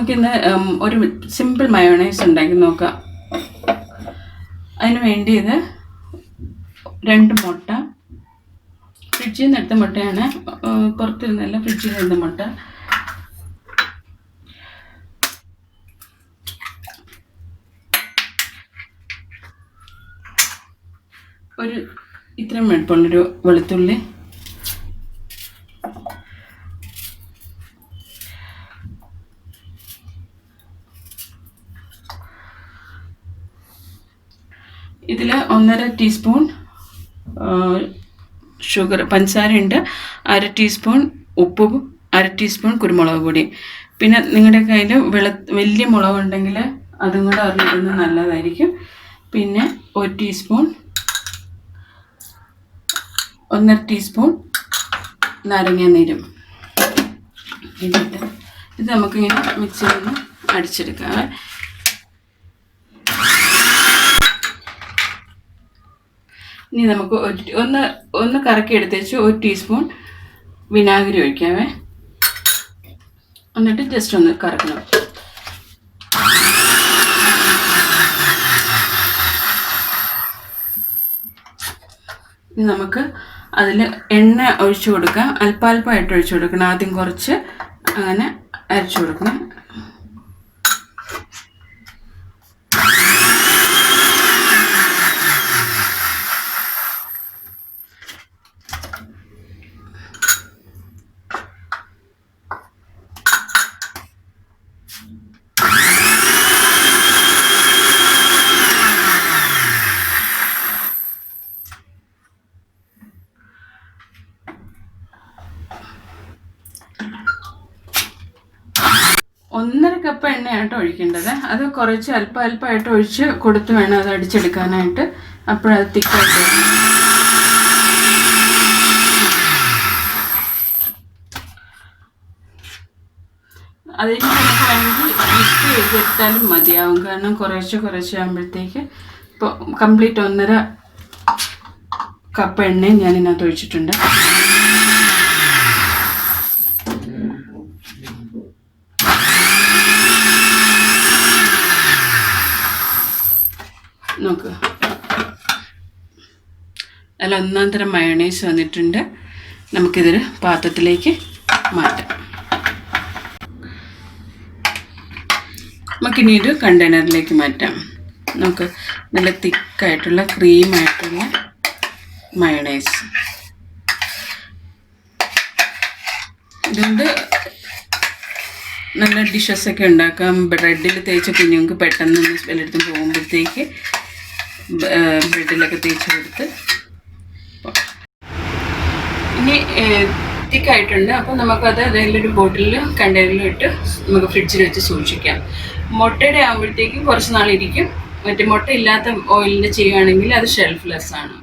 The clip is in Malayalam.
നമുക്കിന്ന് ഒരു സിമ്പിൾ മയോണൈസ് ഉണ്ടാക്കി നോക്കാം. അതിന് വേണ്ടിയത് 2 മുട്ട, ഫ്രിഡ്ജിൽ നിന്ന് എടുത്ത മുട്ടയാണ്, പുറത്തിരുന്നല്ല, ഫ്രിഡ്ജിൽ നിന്ന് എടുത്ത മുട്ട. ഒരു ഇത്രയും വെളുപ്പമുള്ളൊരു വെളുത്തുള്ളി, ഇതിൽ 1.5 ടീസ്പൂൺ ഷുഗർ പഞ്ചസാരയുണ്ട്, 1/2 ടീസ്പൂൺ ഉപ്പും, 1/2 ടീസ്പൂൺ കുരുമുളക് പൊടി. പിന്നെ നിങ്ങളുടെ കയ്യിൽ വലിയ മുളകുണ്ടെങ്കിൽ അതും കൂടെ അറിഞ്ഞിടുന്നത് നല്ലതായിരിക്കും. പിന്നെ 1 ടീസ്പൂൺ 1.5 ടീസ്പൂൺ നാരങ്ങ നീരും ഇതിട്ട് ഇത് നമുക്കിങ്ങനെ മിക്സിയിൽ നിന്ന് അടിച്ചെടുക്കാം. ഇനി നമുക്ക് ഒന്ന് കറക്കി എടുത്തേച്ച് 1 ടീസ്പൂൺ വിനാഗിരി ഒഴിക്കാവേ. എന്നിട്ട് ജസ്റ്റ് ഒന്ന് കറക്കണം. ഇനി നമുക്ക് അതിൽ എണ്ണ ഒഴിച്ചു കൊടുക്കാം. അല്പാൽപ്പമായിട്ട് ഒഴിച്ചു കൊടുക്കണം. ആദ്യം കുറച്ച് അങ്ങനെ അരച്ചു കൊടുക്കണം. ഒന്നര കപ്പ് എണ്ണയായിട്ട് ഒഴിക്കേണ്ടത്. അത് കുറച്ച് അല്പമായിട്ട് ഒഴിച്ച് കൊടുത്ത് വേണം അത് അടിച്ചെടുക്കാനായിട്ട്. അപ്പോഴത് തിക്കായിട്ട് അതിന് നമുക്ക് വേണമെങ്കിൽ മിക്സ് ചെയ്തെടുത്താലും മതിയാവും. കാരണം കുറച്ച് ആകുമ്പോഴത്തേക്ക് ഇപ്പോൾ കംപ്ലീറ്റ് 1.5 കപ്പ് എണ്ണയും ഞാനിതിനകത്ത് ഒഴിച്ചിട്ടുണ്ട്. നോക്ക്, അതിൽ 1 തരം മയോണൈസ് വന്നിട്ടുണ്ട്. നമുക്കിതൊരു പാത്രത്തിലേക്ക് മാറ്റാം. നമുക്കിനി ഒരു കണ്ടെയ്നറിലേക്ക് മാറ്റാം. നമുക്ക് നല്ല തിക്കായിട്ടുള്ള ക്രീമായിട്ടുള്ള മയോണൈസ് ഇതുകൊണ്ട് നല്ല ഡിഷസൊക്കെ ഉണ്ടാക്കാം. ബ്രെഡിൽ തേച്ച് കുഞ്ഞുങ്ങൾക്ക് പെട്ടെന്ന് വല്ലയിടത്തും പോകുമ്പോഴത്തേക്ക് ബ്രെഡിലൊക്കെ തേച്ച് കൊടുത്ത്. ഇനി തിക്കായിട്ടുണ്ട്. അപ്പോൾ നമുക്കത് അതിലൊരു ബോട്ടിലിൽ കണ്ടെയ്നറിലും ഇട്ട് നമുക്ക് ഫ്രിഡ്ജിൽ വെച്ച് സൂക്ഷിക്കാം. മുട്ടയുടെ ആകുമ്പോഴത്തേക്കും കുറച്ച് നാളിരിക്കും. മറ്റേ മുട്ട ഇല്ലാത്ത ഓയിലിൻ്റെ ചെയ്യുകയാണെങ്കിൽ അത് ഷെൽഫ് ലെസ് ആണ്.